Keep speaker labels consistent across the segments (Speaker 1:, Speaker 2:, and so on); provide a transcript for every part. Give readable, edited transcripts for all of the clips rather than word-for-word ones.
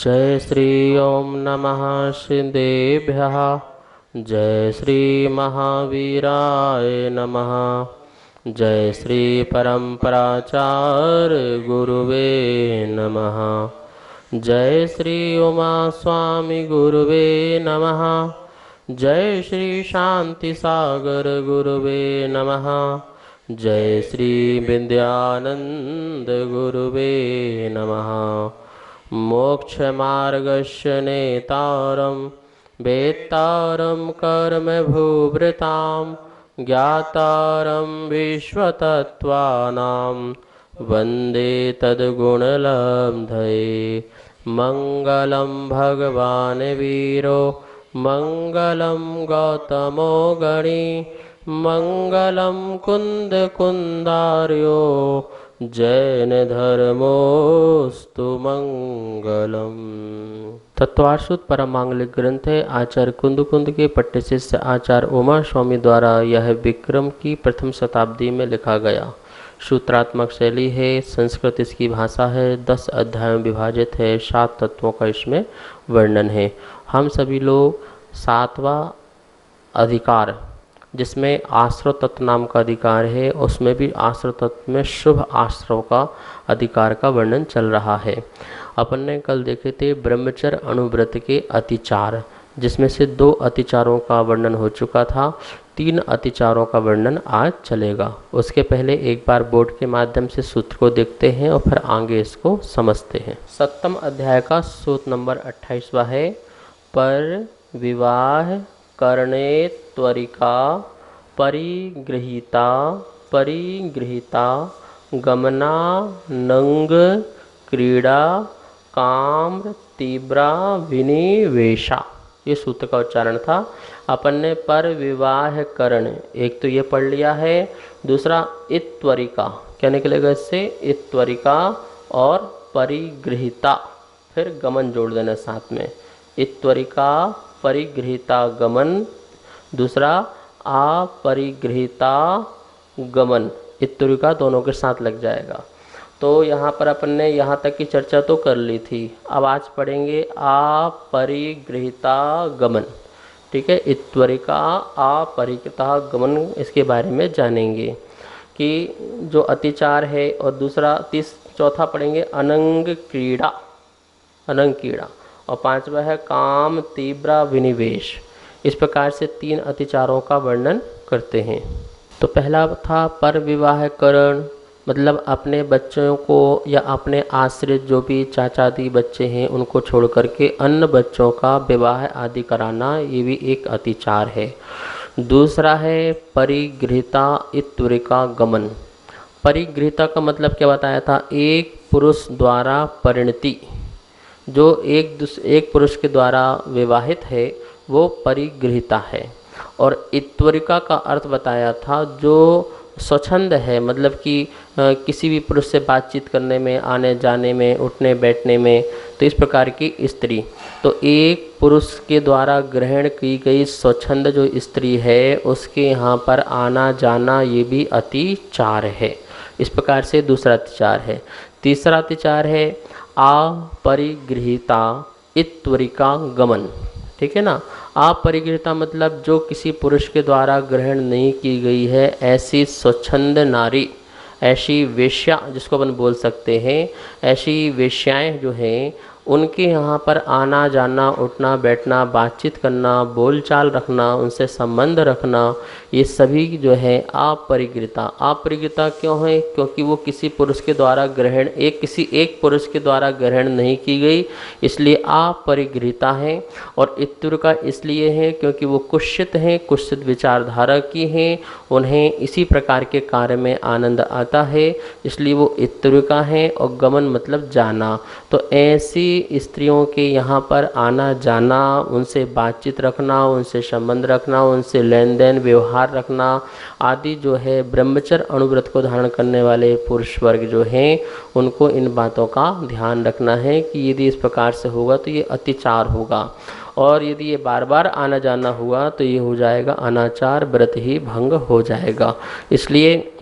Speaker 1: जय श्री ओम नमः सिद्धेभ्यः। जय श्री महावीराय नमः। जय श्री परम्पराचार्य गुरुवे नमः। जय श्री उमा स्वामी गुरुवे नमः। जय श्री शांति सागर गुरुवे नमः। जय श्री विद्यानंद गुरुवे नमः। मोक्ष मार्गस्य नेतारं वेत्तारं कर्म भूभृतां ज्ञातारं विश्वतत्त्वानां वन्दे तद्गुणलब्धये। मङ्गलं भगवान् वीरो मङ्गलं गौतमो गणी मङ्गलं कुन्दकुन्दार्यो जैन धर्मोस्तु मंगलम। तत्वार्षुत परमांगलिक ग्रंथ है आचार्य कुंद के पट्टे शिष्य आचार्य उमा स्वामी द्वारा यह विक्रम की प्रथम शताब्दी में लिखा गया। सूत्रात्मक शैली है, संस्कृत इसकी भाषा है, 10 अध्यायों में विभाजित है, 7 तत्वों का इसमें वर्णन है। हम सभी लोग 7वां अधिकार जिसमें आश्रव तत्व नाम का अधिकार है, उसमें भी आश्रव तत्व में शुभ आश्रव का अधिकार का वर्णन चल रहा है। अपन ने कल देखे थे ब्रह्मचर्य अनुव्रत के अतिचार, जिसमें से 2 अतिचारों का वर्णन हो चुका था, 3 अतिचारों का वर्णन आज चलेगा। उसके पहले एक बार बोर्ड के माध्यम से सूत्र को देखते हैं और फिर आगे इसको समझते हैं। 7वें अध्याय का सूत्र नंबर 28वां है, पर विवाह करणे त्वरिका परिगृहीता गमना नंग क्रीड़ा काम तीव्रा विनिवेशा। ये सूत्र का उच्चारण था। अपन ने पर विवाह करण एक तो ये पढ़ लिया है, दूसरा इत्वरिका क्या निकलेगा इससे, इत्वरिका और परिगृहीता, फिर गमन जोड़ देना साथ में, इत्वरिका परिगृहीता गमन, दूसरा अपरिगृहीता गमन, इत्वरिका दोनों के साथ लग जाएगा। तो यहाँ पर अपन ने यहाँ तक की चर्चा तो कर ली थी। अब आज पढ़ेंगे अपरिगृहीता गमन। ठीक है, इत्वरिका अपरिगृहीता गमन, इसके बारे में जानेंगे कि जो अतिचार है, और दूसरा चौथा पढ़ेंगे अनंग क्रीड़ा, और 5वां है काम तीव्र विनिवेश। इस प्रकार से 3 अतिचारों का वर्णन करते हैं। तो पहला था पर विवाह करण, मतलब अपने बच्चों को या अपने आश्रित जो भी चाचा दी बच्चे हैं उनको छोड़ करके अन्य बच्चों का विवाह आदि कराना, ये भी एक अतिचार है। दूसरा है परिगृहीता इत्वरिका गमन। परिगृहीता का मतलब क्या बताया था, एक पुरुष द्वारा परिणति, जो एक पुरुष के द्वारा विवाहित है वो परिगृहीता है। और इत्वरिका का अर्थ बताया था जो स्वच्छंद है, मतलब कि किसी भी पुरुष से बातचीत करने में, आने जाने में, उठने बैठने में, तो इस प्रकार की स्त्री। तो एक पुरुष के द्वारा ग्रहण की गई स्वच्छंद जो स्त्री है उसके यहाँ पर आना जाना ये भी अतिचार है। इस प्रकार से दूसरा अतिचार है। तीसरा अतिचार है अपरिगृहीता इत्वरिका गमन। ठीक है ना, अपरिगृहीता मतलब जो किसी पुरुष के द्वारा ग्रहण नहीं की गई है, ऐसी स्वच्छंद नारी, ऐसी वेश्या जिसको अपन बोल सकते हैं, ऐसी वेश्याएं जो हैं उनके यहाँ पर आना जाना, उठना बैठना, बातचीत करना, बोलचाल रखना, उनसे संबंध रखना, ये सभी जो है अपरिगृहीता। अपरिगृहीता क्यों है, क्योंकि वो किसी पुरुष के द्वारा ग्रहण किसी एक पुरुष के द्वारा ग्रहण नहीं की गई, इसलिए अपरिगृहीता है। और इत्वरिका इसलिए है क्योंकि वो कुत्सित हैं, कुत्सित विचारधारा की हैं, उन्हें इसी प्रकार के कार्य में आनंद आता है, इसलिए वो इत्वरिका हैं। और गमन मतलब जाना। तो ऐसी स्त्रियों के यहाँ पर आना जाना, उनसे बातचीत रखना, उनसे संबंध रखना, उनसे लेन देन व्यवहार रखना आदि जो है ब्रह्मचर्य अनुव्रत को धारण करने वाले पुरुष वर्ग जो हैं उनको इन बातों का ध्यान रखना है कि यदि इस प्रकार से होगा तो ये अतिचार होगा, और यदि ये बार बार आना जाना हुआ तो ये हो जाएगा अनाचार, व्रत ही भंग हो जाएगा। इसलिए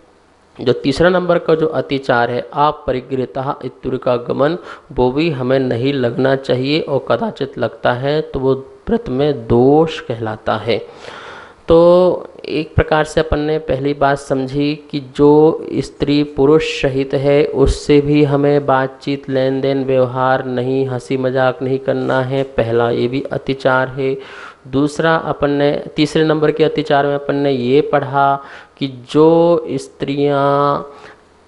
Speaker 1: जो तीसरा नंबर का जो अतिचार है अपरिग्रहतः इत्युक्ता गमन, वो भी हमें नहीं लगना चाहिए और कदाचित लगता है तो वो व्रत में दोष कहलाता है। तो एक प्रकार से अपन ने पहली बात समझी कि जो स्त्री पुरुष सहित है उससे भी हमें बातचीत लेन देन व्यवहार नहीं, हंसी मजाक नहीं करना है, पहला ये भी अतिचार है। दूसरा अपन ने तीसरे नंबर के अतिचार में अपन ने ये पढ़ा कि जो स्त्रियां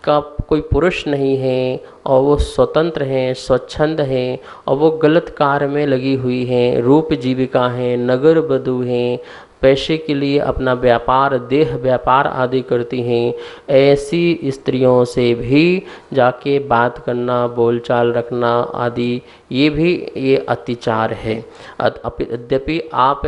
Speaker 1: का कोई पुरुष नहीं है और वो स्वतंत्र हैं, स्वच्छंद हैं और वो गलत कार्य में लगी हुई हैं, रूप जीविका हैं, नगर वधू हैं, पैसे के लिए अपना व्यापार, देह व्यापार आदि करती हैं, ऐसी स्त्रियों से भी जाके बात करना, बोलचाल रखना आदि ये अतिचार है। यद्यपि आप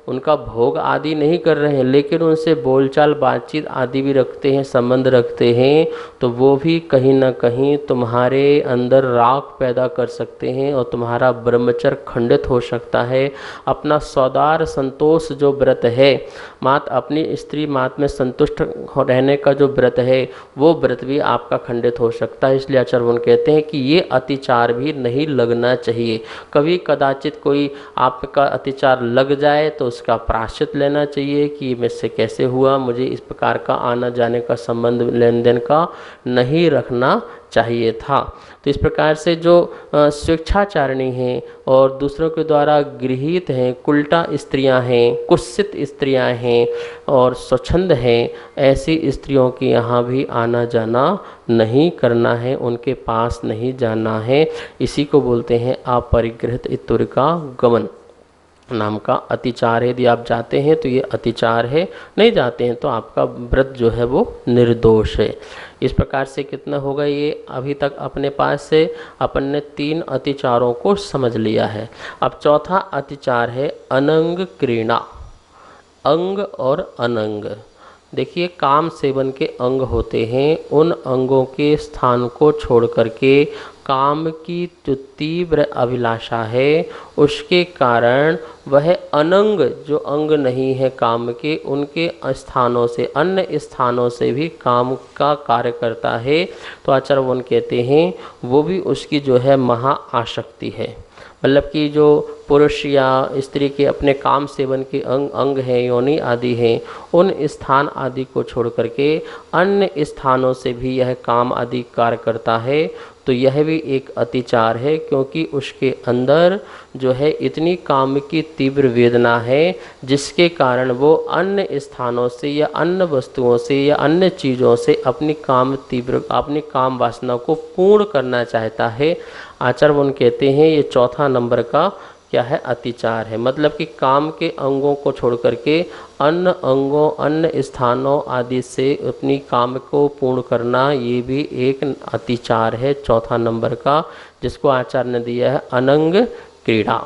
Speaker 1: उनका भोग आदि नहीं कर रहे हैं लेकिन उनसे बोलचाल बातचीत आदि भी रखते हैं, संबंध रखते हैं, तो वो भी कहीं ना कहीं तुम्हारे अंदर राग पैदा कर सकते हैं और तुम्हारा ब्रह्मचर्य खंडित हो सकता है। अपना सौदार संतोष जो व्रत है, मात अपनी स्त्री मात में संतुष्ट रहने का जो व्रत है, वो व्रत भी आपका खंडित हो सकता है। इसलिए आचार्य कहते हैं कि ये अतिचार भी नहीं लगना चाहिए। कभी कदाचित कोई आपका अतिचार लग जाए तो उसका प्रायश्चित लेना चाहिए कि मुझसे कैसे हुआ, मुझे इस प्रकार का आना जाने का संबंध लेन देन का नहीं रखना चाहिए था। तो इस प्रकार से जो स्वेच्छाचारिणी हैं और दूसरों के द्वारा गृहीत हैं, कुल्टा स्त्रियां हैं, कुत्सित स्त्रियां हैं और स्वच्छंद हैं, ऐसी स्त्रियों की यहाँ भी आना जाना नहीं करना है, उनके पास नहीं जाना है। इसी को बोलते हैं अपरिग्रहित इत्युक्ता गमन नाम का अतिचार है। यदि आप जाते हैं तो ये अतिचार है, नहीं जाते हैं तो आपका व्रत जो है वो निर्दोष है। इस प्रकार से कितना होगा, ये अभी तक अपने पास से अपन ने 3 अतिचारों को समझ लिया है। अब चौथा अतिचार है अनंग क्रीड़ा। अंग और अनंग, देखिए काम सेवन के अंग होते हैं, उन अंगों के स्थान को छोड़ करके काम की जो तीव्र अभिलाषा है उसके कारण वह अनंग जो अंग नहीं है काम के, उनके स्थानों से, अन्य स्थानों से भी काम का कार्य करता है। तो आचार्य कहते हैं वो भी उसकी जो है महा आसक्ति है। मतलब कि जो पुरुष या स्त्री के अपने काम सेवन के अंग हैं, योनि आदि हैं, उन स्थान आदि को छोड़ करके अन्य स्थानों से भी यह काम आदि कार्य करता है, तो यह भी एक अतिचार है, क्योंकि उसके अंदर जो है इतनी काम की तीव्र वेदना है जिसके कारण वो अन्य स्थानों से या अन्य वस्तुओं से या अन्य चीज़ों से अपनी काम वासना को पूर्ण करना चाहता है। आचार्य कहते हैं ये चौथा नंबर का क्या है, अतिचार है। मतलब कि काम के अंगों को छोड़ करके अन्य अंगों, अन्य स्थानों आदि से अपनी काम को पूर्ण करना, ये भी एक अतिचार है चौथा नंबर का, जिसको आचार्य ने दिया है अनंग क्रीड़ा।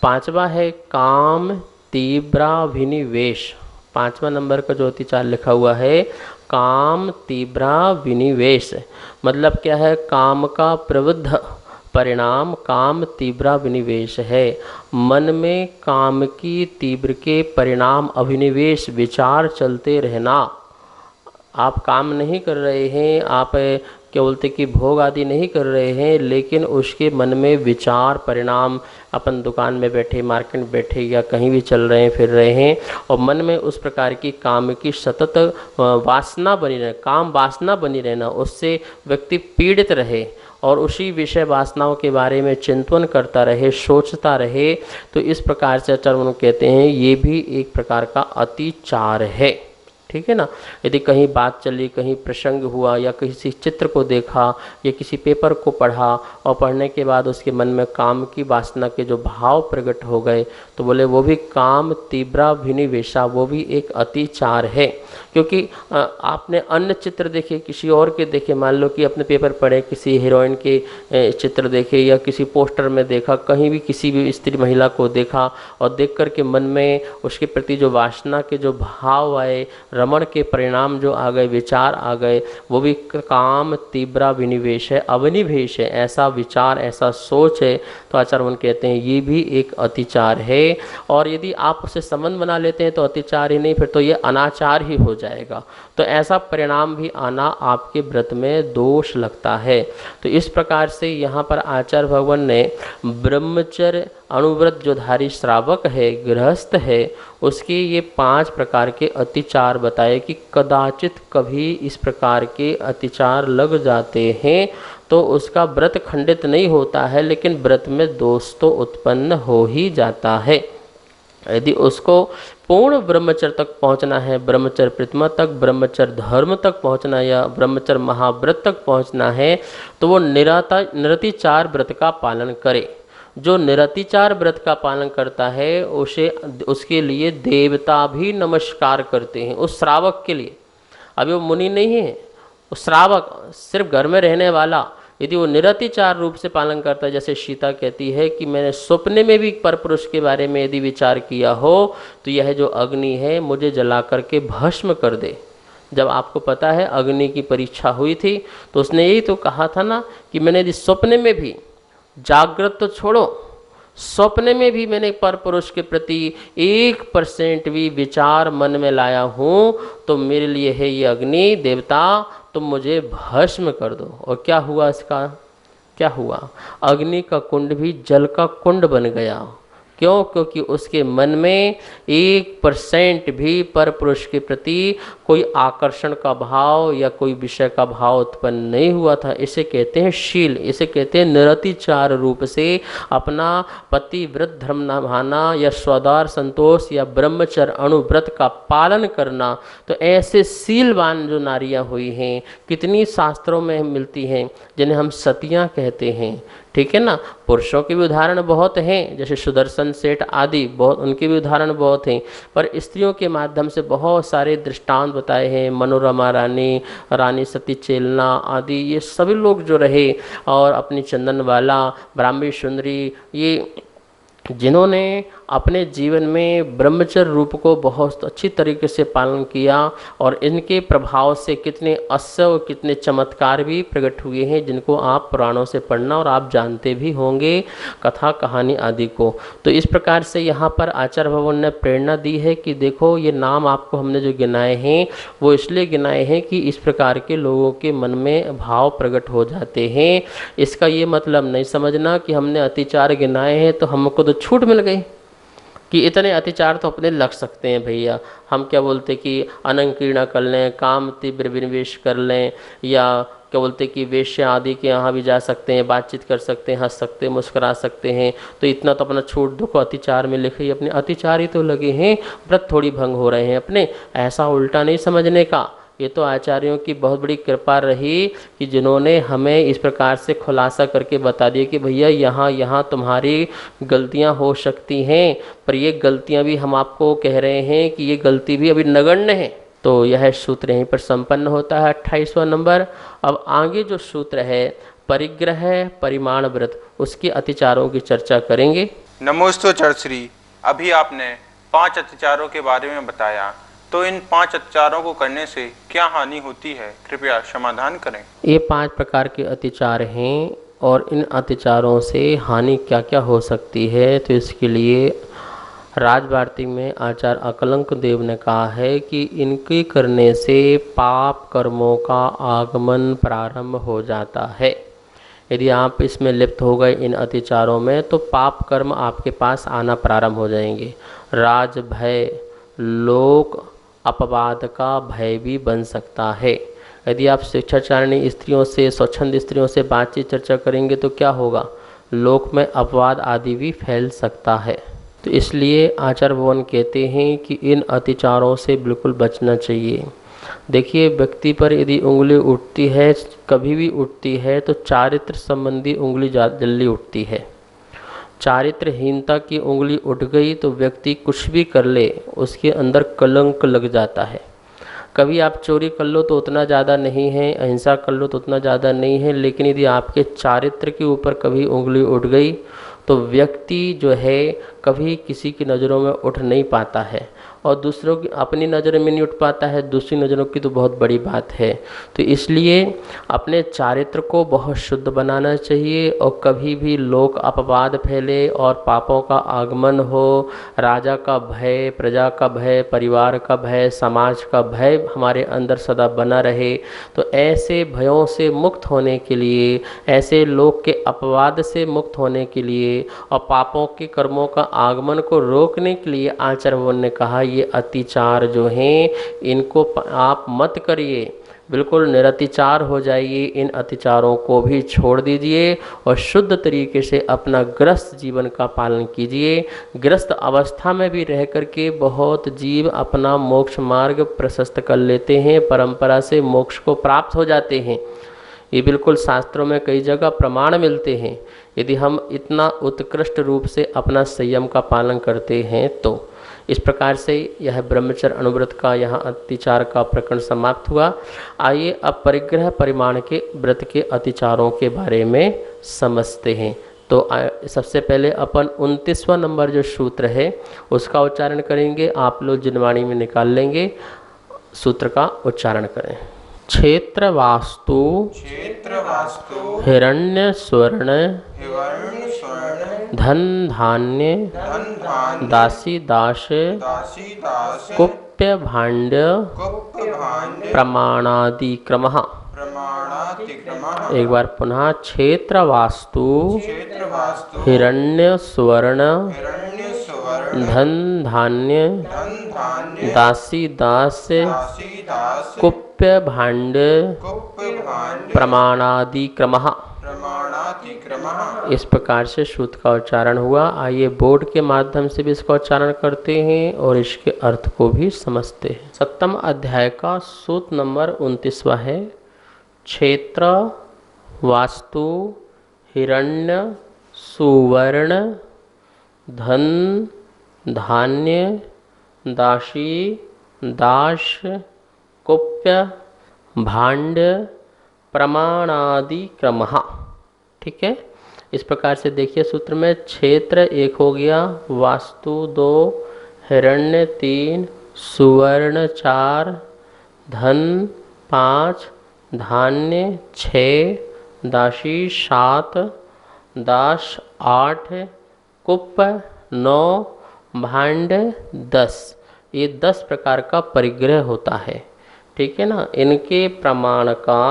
Speaker 1: 5वां है काम तीव्राभिनिवेश। 5वां नंबर का जो अतिचार लिखा हुआ है काम तीव्राभिनिवेश, मतलब क्या है, काम का प्रवृद्ध परिणाम काम तीव्र विनिवेश है। मन में काम की तीव्र के परिणाम अभिनिवेश विचार चलते रहना। आप काम नहीं कर रहे हैं, आप क्या बोलते कि भोग आदि नहीं कर रहे हैं, लेकिन उसके मन में विचार परिणाम, अपन दुकान में बैठे, मार्केट में बैठे या कहीं भी चल रहे हैं, फिर रहे हैं और मन में उस प्रकार की काम की सतत वासना बनी रहे, काम वासना बनी रहना, उससे व्यक्ति पीड़ित रहे और उसी विषय वासनाओं के बारे में चिंतन करता रहे, सोचता रहे, तो इस प्रकार से आचार्य कहते हैं ये भी एक प्रकार का अतिचार है। ठीक है ना। यदि कहीं बात चली, कहीं प्रसंग हुआ या किसी चित्र को देखा या किसी पेपर को पढ़ा और पढ़ने के बाद उसके मन में काम की वासना के जो भाव प्रकट हो गए, तो बोले वो भी काम तीव्राभिनिवेशा, वो भी एक अतिचार है। क्योंकि आपने अन्य चित्र देखे, किसी और के देखे, मान लो कि अपने पेपर पढ़े, किसी हीरोइन के चित्र देखे या किसी पोस्टर में देखा, कहीं भी किसी भी स्त्री महिला को देखा और देख कर के मन में उसके प्रति जो वासना के जो भाव आए, रमण के परिणाम जो आ गए, विचार आ गए, वो भी काम तीव्रा विनिवेश है, अवनिवेश है, ऐसा विचार, ऐसा सोच है, तो आचार्य मन कहते हैं ये भी एक अतिचार है। और यदि आप उससे संबंध बना लेते हैं तो अतिचार ही नहीं, फिर तो ये अनाचार ही हो जाएगा। तो ऐसा परिणाम भी आना आपके व्रत में दोष लगता है। तो इस प्रकार से यहाँ पर आचार्य भगवान ने ब्रह्मचर्य अनुव्रत जो धारी श्रावक है, गृहस्थ है, उसके ये 5 प्रकार के अतिचार बताए कि कदाचित कभी इस प्रकार के अतिचार लग जाते हैं तो उसका व्रत खंडित नहीं होता है, लेकिन व्रत में दोष तो उत्पन्न हो ही जाता है। यदि उसको पूर्ण ब्रह्मचर्य तक पहुंचना है, ब्रह्मचर्य प्रतिमा तक, ब्रह्मचर्य धर्म तक पहुंचना या ब्रह्मचर्य महाव्रत तक पहुंचना है, तो वो निरतिचार व्रत का पालन करे। जो निरतिचार व्रत का पालन करता है उसके लिए देवता भी नमस्कार करते हैं, उस श्रावक के लिए। अभी वो मुनि नहीं है, उस श्रावक सिर्फ घर में रहने वाला यदि वो निरतिचार रूप से पालन करता है, जैसे सीता कहती है कि मैंने सपने में भी परपुरुष के बारे में यदि विचार किया हो तो यह जो अग्नि है मुझे जला करके भस्म कर दे। जब आपको पता है अग्नि की परीक्षा हुई थी तो उसने यही तो कहा था ना कि मैंने यदि सपने में भी, जागृत तो छोड़ो, सपने में भी मैंने परपुरुष के प्रति 1% भी विचार मन में लाया हूँ तो मेरे लिए है ये अग्नि देवता, तुम मुझे भस्म कर दो। और क्या हुआ, इसका क्या हुआ? अग्नि का कुंड भी जल का कुंड बन गया। क्यों? क्योंकि उसके मन में 1% भी परपुरुष के प्रति कोई आकर्षण का भाव या कोई विषय का भाव उत्पन्न नहीं हुआ था। इसे कहते हैं शील, इसे कहते हैं निरतिचार रूप से अपना पतिव्रत धर्म निभाना या स्वदार संतोष या ब्रह्मचर्य अनुव्रत का पालन करना। तो ऐसे शीलवान जो नारियां हुई हैं कितनी शास्त्रों में मिलती हैं, जिन्हें हम सतियां कहते हैं। ठीक है ना। पुरुषों के भी उदाहरण बहुत हैं, जैसे सुदर्शन सेठ आदि, बहुत उनके भी उदाहरण बहुत हैं। पर स्त्रियों के माध्यम से बहुत सारे दृष्टांत बताए हैं। मनोरमा रानी, रानी सती चेलना आदि, ये सभी लोग जो रहे, और अपनी चंदनवाला, ब्राह्मी सुंदरी, ये जिन्होंने अपने जीवन में ब्रह्मचर्य रूप को बहुत अच्छी तरीके से पालन किया, और इनके प्रभाव से कितने अश्य कितने चमत्कार भी प्रकट हुए हैं, जिनको आप पुराणों से पढ़ना और आप जानते भी होंगे कथा कहानी आदि को। तो इस प्रकार से यहाँ पर आचार्य भगवान ने प्रेरणा दी है कि देखो ये नाम आपको हमने जो गिनाए हैं वो इसलिए गिनाए हैं कि इस प्रकार के लोगों के मन में भाव प्रकट हो जाते हैं। इसका ये मतलब नहीं समझना कि हमने अतिचार गिनाए हैं तो हमको तो छूट मिल गई कि इतने अतिचार तो अपने लग सकते हैं भैया। हम क्या बोलते कि अनंकीर्णा कर लें, काम तीव्र विनिवेश कर लें, या क्या बोलते कि वेश्या आदि के यहाँ भी जा सकते हैं, बातचीत कर सकते हैं, हंस सकते हैं, मुस्कुरा सकते हैं, तो इतना तो अपना छूट दो। अतिचार में लिखे अपने अतिचार ही तो लगे हैं, व्रत थोड़ी भंग हो रहे हैं अपने। ऐसा उल्टा नहीं समझने का। ये तो आचार्यों की बहुत बड़ी कृपा रही कि जिन्होंने हमें इस प्रकार से खुलासा करके बता दिया कि भैया यहाँ यहाँ तुम्हारी गलतियाँ हो सकती हैं, पर ये गलतियाँ भी हम आपको कह रहे हैं कि ये गलती भी अभी नगण्य है। तो यह सूत्र यहीं पर संपन्न होता है 28वां नंबर। अब आगे जो सूत्र है परिग्रह परिमाण व्रत, उसके अतिचारों की चर्चा करेंगे।
Speaker 2: नमोस्तु चरश्री, अभी आपने 5 अतिचारों के बारे में बताया, तो इन 5 अतिचारों को करने से क्या हानि होती है, कृपया समाधान करें।
Speaker 1: ये 5 प्रकार के अतिचार हैं, और इन अतिचारों से हानि क्या क्या हो सकती है, तो इसके लिए राजवार्तिक में आचार्य अकलंक देव ने कहा है कि इनके करने से पाप कर्मों का आगमन प्रारंभ हो जाता है। यदि आप इसमें लिप्त हो गए इन अतिचारों में तो पाप कर्म आपके पास आना प्रारंभ हो जाएंगे। राज भय, लोक अपवाद का भय भी बन सकता है। यदि आप शिक्षाचारिणी स्त्रियों से, स्वच्छंद स्त्रियों से बातचीत चर्चा करेंगे तो क्या होगा, लोक में अपवाद आदि भी फैल सकता है। तो इसलिए आचार्य भगवान कहते हैं कि इन अतिचारों से बिल्कुल बचना चाहिए। देखिए, व्यक्ति पर यदि उंगली उठती है, कभी भी उठती है, तो चारित्र संबंधी उंगली जल्दी उठती है। चारित्रहीनता की उंगली उठ गई तो व्यक्ति कुछ भी कर ले उसके अंदर कलंक लग जाता है। कभी आप चोरी कर लो तो उतना ज़्यादा नहीं है, अहिंसा कर लो तो उतना ज़्यादा नहीं है, लेकिन यदि आपके चारित्र के ऊपर कभी उंगली उठ गई तो व्यक्ति जो है कभी किसी की नज़रों में उठ नहीं पाता है। और दूसरों की अपनी नज़र में नहीं उठ पाता है, दूसरी नज़रों की तो बहुत बड़ी बात है। तो इसलिए अपने चारित्र को बहुत शुद्ध बनाना चाहिए और कभी भी लोक अपवाद फैले और पापों का आगमन हो, राजा का भय, प्रजा का भय, परिवार का भय, समाज का भय हमारे अंदर सदा बना रहे। तो ऐसे भयों से मुक्त होने के लिए, ऐसे लोक के अपवाद से मुक्त होने के लिए और पापों के कर्मों का आगमन को रोकने के लिए आचार्य ने कहा ये अतिचार जो हैं इनको आप मत करिए, बिल्कुल निरतिचार हो जाइए, इन अतिचारों को भी छोड़ दीजिए और शुद्ध तरीके से अपना गृहस्थ जीवन का पालन कीजिए। गृहस्थ अवस्था में भी रह करके बहुत जीव अपना मोक्ष मार्ग प्रशस्त कर लेते हैं, परंपरा से मोक्ष को प्राप्त हो जाते हैं। ये बिल्कुल शास्त्रों में कई जगह प्रमाण मिलते हैं। यदि हम इतना उत्कृष्ट रूप से अपना संयम का पालन करते हैं तो इस प्रकार से यह ब्रह्मचर्य अनुव्रत का यहाँ अतिचार का प्रकरण समाप्त हुआ। आइए अब परिग्रह परिमाण के व्रत के अतिचारों के बारे में समझते हैं। तो सबसे पहले अपन 29वां नंबर जो सूत्र है उसका उच्चारण करेंगे। आप लोग जिनवाणी में निकाल लेंगे, सूत्र का उच्चारण करें। क्षेत्र वास्तु हिरण्य स्वर्ण धन धान्य दासी दास कुप्य भाण्ड प्रमाणादि क्रमः। एक बार पुनः क्षेत्र वास्तु हिरण्य स्वर्ण धन धान्य दासी दास कुप्य भाण्ड प्रमाणादि क्रमः। इस प्रकार से सूत्र का उच्चारण हुआ। आइए बोर्ड के माध्यम से भी इसका उच्चारण करते हैं और इसके अर्थ को भी समझते हैं। 7वें अध्याय का सूत्र नंबर 29वां है। क्षेत्र वास्तु हिरण्य सुवर्ण धन धान्य दासी दास कुप्य भाण्ड प्रमाणादि क्रमः। ठीक है, इस प्रकार से देखिए सूत्र में क्षेत्र 1 हो गया, वास्तु 2, हिरण्य 3, सुवर्ण 4, धन 5, धान्य 6, दासी 7, दास 8, कुप 9, भाण्ड 10। ये 10 प्रकार का परिग्रह होता है। ठीक है ना। इनके प्रमाण का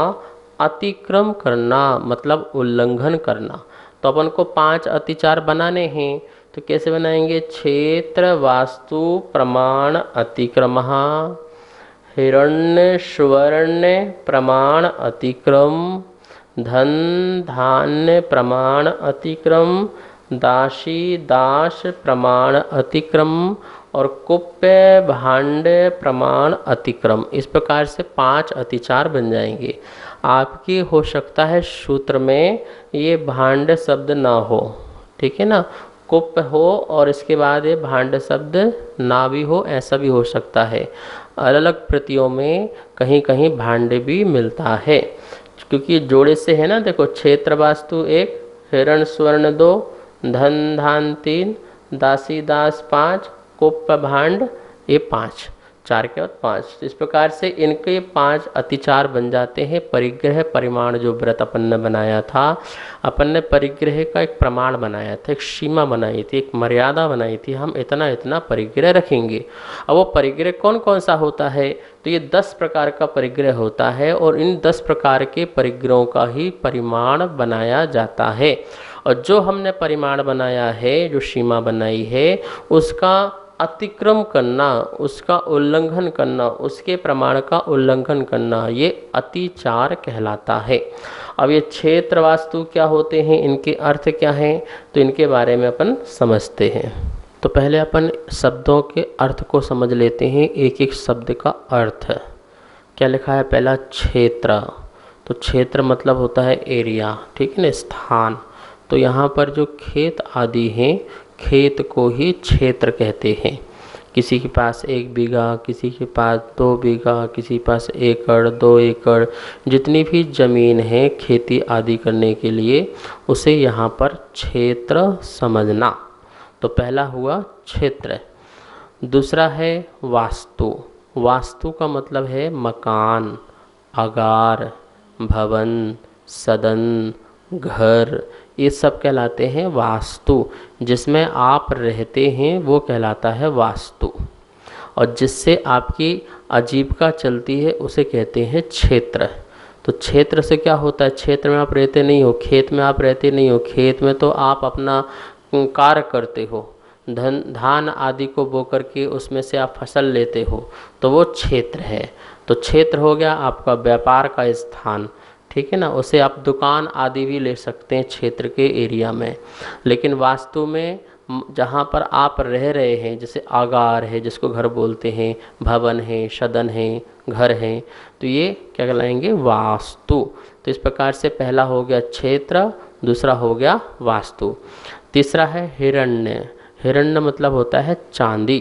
Speaker 1: अतिक्रम करना मतलब उल्लंघन करना। तो अपन को 5 अतिचार बनाने हैं, तो कैसे बनाएंगे? क्षेत्र वास्तु प्रमाण अतिक्रमः, हिरण्य स्वर्ण प्रमाण अतिक्रम, धन धान्य प्रमाण अतिक्रम, दासी दास प्रमाण अतिक्रम और कुप्य भाण्ड प्रमाण अतिक्रम। इस प्रकार से 5 अतिचार बन जाएंगे। आपकी हो सकता है सूत्र में ये भाण्ड शब्द ना हो, ठीक है ना, कुप हो और इसके बाद ये भाण्ड शब्द ना भी हो, ऐसा भी हो सकता है। अलग अलग प्रतियों में कहीं कहीं भाण्ड भी मिलता है, क्योंकि जोड़े से है ना। देखो, क्षेत्र वास्तु 1, हिरण स्वर्ण 2, धन धान 3, दासी दास 5, कुप भाण्ड ये 5, 4 के बाद 5। इस प्रकार से इनके 5 अतिचार बन जाते हैं। परिग्रह परिमाण जो व्रत अपन ने बनाया था, अपन ने परिग्रह का एक प्रमाण बनाया था, एक सीमा बनाई थी, एक मर्यादा बनाई थी, हम इतना इतना परिग्रह रखेंगे। अब वो परिग्रह कौन कौन सा होता है? तो ये 10 प्रकार का परिग्रह होता है और इन 10 प्रकार के परिग्रहों का ही परिमाण बनाया जाता है। और जो हमने परिमाण बनाया है, जो सीमा बनाई है, उसका अतिक्रम करना, उसका उल्लंघन करना, उसके प्रमाण का उल्लंघन करना, ये अतिचार कहलाता है। अब ये क्षेत्र वास्तु क्या होते हैं, इनके अर्थ क्या हैं, तो इनके बारे में अपन समझते हैं। तो पहले अपन शब्दों के अर्थ को समझ लेते हैं, एक एक शब्द का अर्थ। क्या लिखा है? पहला क्षेत्र। तो क्षेत्र मतलब होता है एरिया, ठीक है ना, स्थान। तो यहाँ पर जो खेत आदि हैं, खेत को ही क्षेत्र कहते हैं। किसी के पास 1 बीघा, किसी के पास 2 बीघा, किसी के पास 1 एकड़, 2 एकड़, जितनी भी ज़मीन है खेती आदि करने के लिए, उसे यहाँ पर क्षेत्र समझना। तो पहला हुआ क्षेत्र। दूसरा है वास्तु। वास्तु का मतलब है मकान, आगार, भवन, सदन, घर, ये सब कहलाते हैं वास्तु। जिसमें आप रहते हैं वो कहलाता है वास्तु। और जिससे आपकी आजीविका चलती है उसे कहते हैं क्षेत्र। तो क्षेत्र से क्या होता है, क्षेत्र में आप रहते नहीं हो, खेत में आप रहते नहीं हो, खेत में तो आप अपना कार्य करते हो, धान आदि को बो करके उसमें से आप फसल लेते हो, तो वो क्षेत्र है। तो क्षेत्र हो गया आपका व्यापार का स्थान, ठीक है ना। उसे आप दुकान आदि भी ले सकते हैं क्षेत्र के एरिया में। लेकिन वास्तु में जहाँ पर आप रह रहे हैं, जैसे आगार है जिसको घर बोलते हैं, भवन है, सदन है, घर है, तो ये क्या कहलाएंगे, वास्तु। तो इस प्रकार से पहला हो गया क्षेत्र, दूसरा हो गया वास्तु, तीसरा है हिरण्य। हिरण्य मतलब होता है चांदी।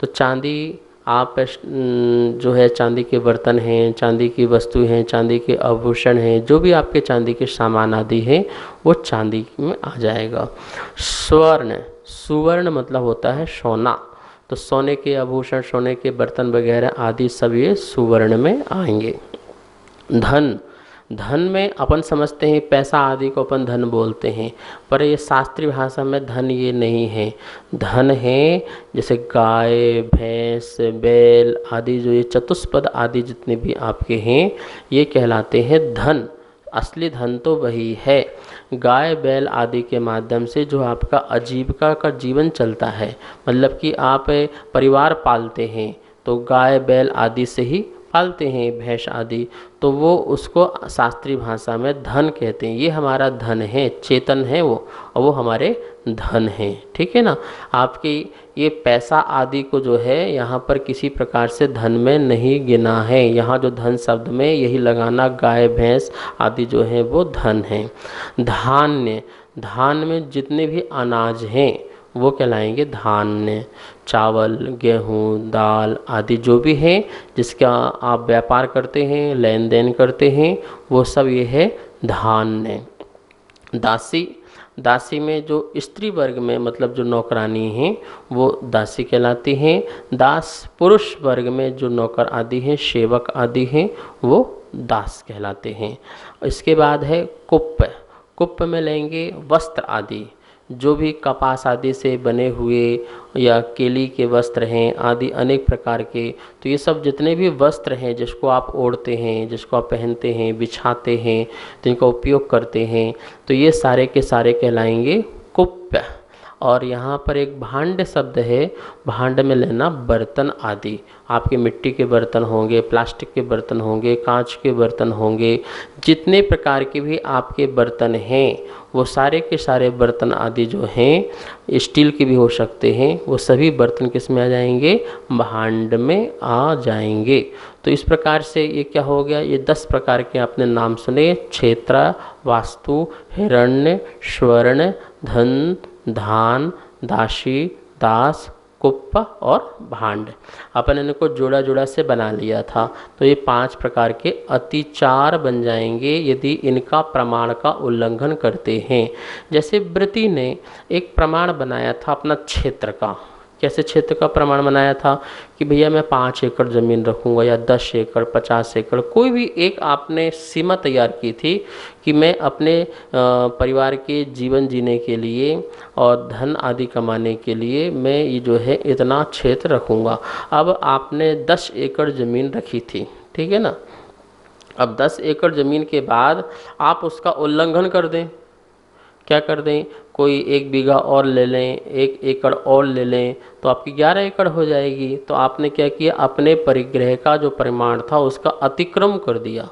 Speaker 1: तो चांदी आप जो है चांदी के बर्तन हैं, चांदी की वस्तु हैं, चांदी के आभूषण हैं, जो भी आपके चांदी के सामान आदि हैं वो चांदी में आ जाएगा। स्वर्ण, सुवर्ण मतलब होता है सोना। तो सोने के आभूषण, सोने के बर्तन वगैरह आदि सब ये सुवर्ण में आएंगे। धन, धन में अपन समझते हैं पैसा आदि को अपन धन बोलते हैं, पर ये शास्त्रीय भाषा में धन ये नहीं है। धन है जैसे गाय, भैंस, बैल आदि, जो ये चतुष्पद आदि जितने भी आपके हैं ये कहलाते हैं धन। असली धन तो वही है। गाय बैल आदि के माध्यम से जो आपका आजीविका का जीवन चलता है, मतलब कि आप परिवार पालते हैं तो गाय बैल आदि से ही पालते हैं, भैंस आदि, तो वो उसको शास्त्रीय भाषा में धन कहते हैं। ये हमारा धन है, चेतन है वो, और वो हमारे धन है, ठीक है ना। आपकी ये पैसा आदि को जो है यहाँ पर किसी प्रकार से धन में नहीं गिना है। यहाँ जो धन शब्द में यही लगाना, गाय भैंस आदि जो है वो धन है। धान्य, धान में जितने भी अनाज हैं वो कहलाएंगे धान्य। चावल, गेहूँ, दाल आदि जो भी हैं जिसका आप व्यापार करते हैं, लेन देन करते हैं, वो सब ये है धान्य। दासी, दासी में जो स्त्री वर्ग में मतलब जो नौकरानी हैं वो दासी कहलाती हैं। दास पुरुष वर्ग में जो नौकर आदि हैं, सेवक आदि हैं, वो दास कहलाते हैं। इसके बाद है कुप्प। कुप्प में लेंगे वस्त्र आदि, जो भी कपास आदि से बने हुए या केली के वस्त्र हैं आदि अनेक प्रकार के, तो ये सब जितने भी वस्त्र हैं जिसको आप ओढ़ते हैं, जिसको आप पहनते हैं, बिछाते हैं, जिनका उपयोग करते हैं, तो ये सारे के सारे कहलाएंगे कुप्य। और यहाँ पर एक भांड शब्द है, भांड में लेना बर्तन आदि, आपके मिट्टी के बर्तन होंगे, प्लास्टिक के बर्तन होंगे, कांच के बर्तन होंगे, जितने प्रकार के भी आपके बर्तन हैं वो सारे के सारे बर्तन आदि जो हैं, स्टील के भी हो सकते हैं, वो सभी बर्तन किस में आ जाएंगे, भांड में आ जाएंगे। तो इस प्रकार से ये क्या हो गया, ये 10 प्रकार के आपने नाम सुने, क्षेत्र, वास्तु, हिरण्य, स्वर्ण, धन, धान, दासी, दास, कुप्प और भांड। अपन इनको जोड़ा जोड़ा से बना लिया था। तो ये 5 प्रकार के अतिचार बन जाएंगे यदि इनका प्रमाण का उल्लंघन करते हैं। जैसे व्रती ने एक प्रमाण बनाया था अपना क्षेत्र का। कैसे क्षेत्र का प्रमाण बनाया था कि भैया मैं 5 एकड़ ज़मीन रखूँगा या 10 एकड़, 50 एकड़, कोई भी एक आपने सीमा तैयार की थी कि मैं अपने परिवार के जीवन जीने के लिए और धन आदि कमाने के लिए मैं ये जो है इतना क्षेत्र रखूँगा। अब आपने 10 एकड़ ज़मीन रखी थी, ठीक है ना। अब 10 एकड़ ज़मीन के बाद आप उसका उल्लंघन कर दें, क्या कर दें, कोई 1 बीघा और ले लें, 1 एकड़ और ले लें, तो आपकी 11 एकड़ हो जाएगी। तो आपने क्या किया, अपने परिग्रह का जो परिमाण था उसका अतिक्रम कर दिया,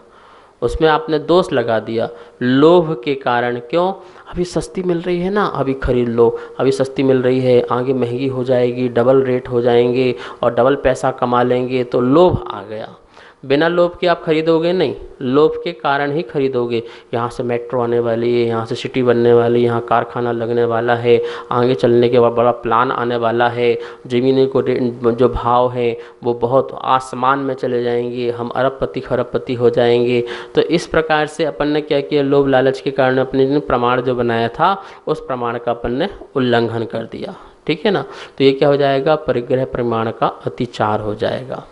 Speaker 1: उसमें आपने दोष लगा दिया लोभ के कारण। क्यों, अभी सस्ती मिल रही है ना, अभी खरीद लो, अभी सस्ती मिल रही है, आगे महंगी हो जाएगी, डबल रेट हो जाएंगे और डबल पैसा कमा लेंगे, तो लोभ आ गया। बिना लोभ के आप खरीदोगे नहीं, लोभ के कारण ही खरीदोगे। यहाँ से मेट्रो आने वाली है, यहाँ से सिटी बनने वाली, यहाँ कारखाना लगने वाला है, आगे चलने के बाद बड़ा प्लान आने वाला है, ज़मीन को जो भाव है वो बहुत आसमान में चले जाएंगे, हम अरबपति खरबपति हो जाएंगे। तो इस प्रकार से अपन ने क्या किया, लोभ लालच के कारण अपने प्रमाण जो बनाया था उस प्रमाण का अपन ने उल्लंघन कर दिया, ठीक है ना। तो ये क्या हो जाएगा, परिग्रह प्रमाण का अतिचार हो जाएगा।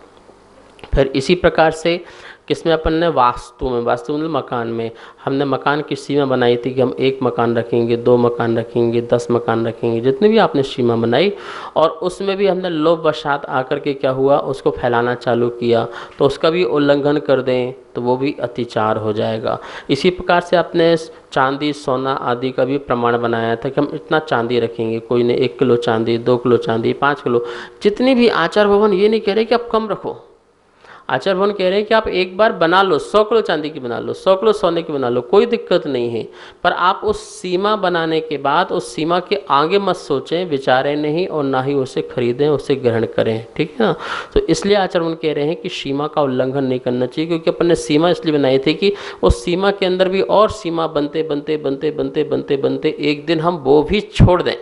Speaker 1: फिर इसी प्रकार से किसमें अपन ने, वास्तु में, वास्तु मतलब मकान में, हमने मकान की सीमा बनाई थी कि हम 1 मकान रखेंगे, 2 मकान रखेंगे, 10 मकान रखेंगे, जितने भी आपने सीमा बनाई, और उसमें भी हमने लोभवशात आकर के क्या हुआ, उसको फैलाना चालू किया, तो उसका भी उल्लंघन कर दें तो वो भी अतिचार हो जाएगा। इसी प्रकार से आपने चांदी सोना आदि का भी प्रमाण बनाया था कि हम इतना चांदी रखेंगे, कोई ने 1 किलो चांदी, 2 किलो चांदी, 5 किलो, जितनी भी आचार भवन ये नहीं कह रहे कि आप कम रखो। आचार्य भवन कह रहे हैं कि आप एक बार बना लो, 100 किलो चांदी की बना लो, 100 किलो सोने की बना लो, कोई दिक्कत नहीं है, पर आप उस सीमा बनाने के बाद उस सीमा के आगे मत सोचें, विचारें नहीं, और ना ही उसे खरीदें, उसे ग्रहण करें, ठीक है ना। तो इसलिए आचार्य भवन कह रहे हैं कि सीमा का उल्लंघन नहीं करना चाहिए, क्योंकि अपन ने सीमा इसलिए बनाई थी कि उस सीमा के अंदर भी और सीमा बनते बनते बनते बनते बनते बनते एक दिन हम वो भी छोड़ दें।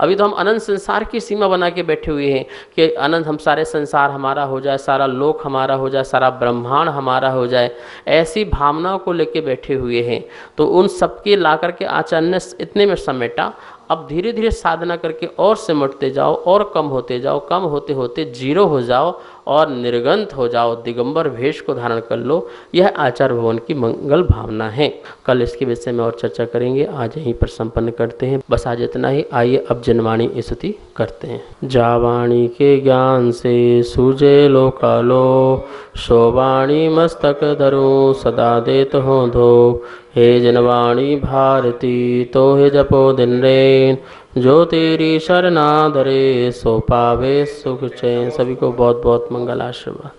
Speaker 1: अभी तो हम अनंत संसार की सीमा बना के बैठे हुए हैं कि अनंत हम सारे संसार हमारा हो जाए, सारा लोक हमारा हो जाए, सारा ब्रह्मांड हमारा हो जाए, ऐसी भावनाओं को लेके बैठे हुए हैं। तो उन सबके ला करके आचार्य ने इतने में समेटा। अब धीरे धीरे साधना करके और सिमटते जाओ, और कम होते जाओ, कम होते होते जीरो हो जाओ और निर्गंत हो जाओ, दिगंबर वेश को धारण कर लो। यह आचार्य भवन की मंगल भावना है। कल इसके विषय में और चर्चा करेंगे, आज यहीं पर संपन्न करते हैं। बस आज इतना ही। आइए अब जनवाणी स्तुति करते हैं। जावाणी के ज्ञान से सूझे लोकालो, सोवाणी मस्तक धरो सदा देत हो धो। हे जनवाणी भारती तो हे जपो दिन रैन, जो तेरी शरणा धरे सो पावे सुख चैन। सभी को बहुत बहुत मंगल आशीर्वाद।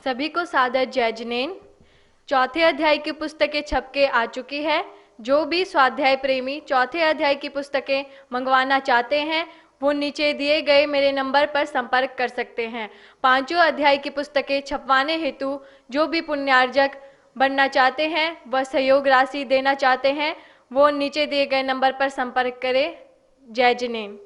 Speaker 3: सभी को सादर जय जिनेन। चौथे अध्याय की पुस्तकें छप के आ चुकी है। जो भी स्वाध्याय प्रेमी चौथे अध्याय की पुस्तकें मंगवाना चाहते हैं वो नीचे दिए गए मेरे नंबर पर संपर्क कर सकते हैं। 5वें अध्याय की पुस्तकें छपवाने हेतु जो भी पुण्यार्जक बनना चाहते हैं, वह सहयोग राशि देना चाहते हैं, वो नीचे दिए गए नंबर पर संपर्क करें। जय जिनेन।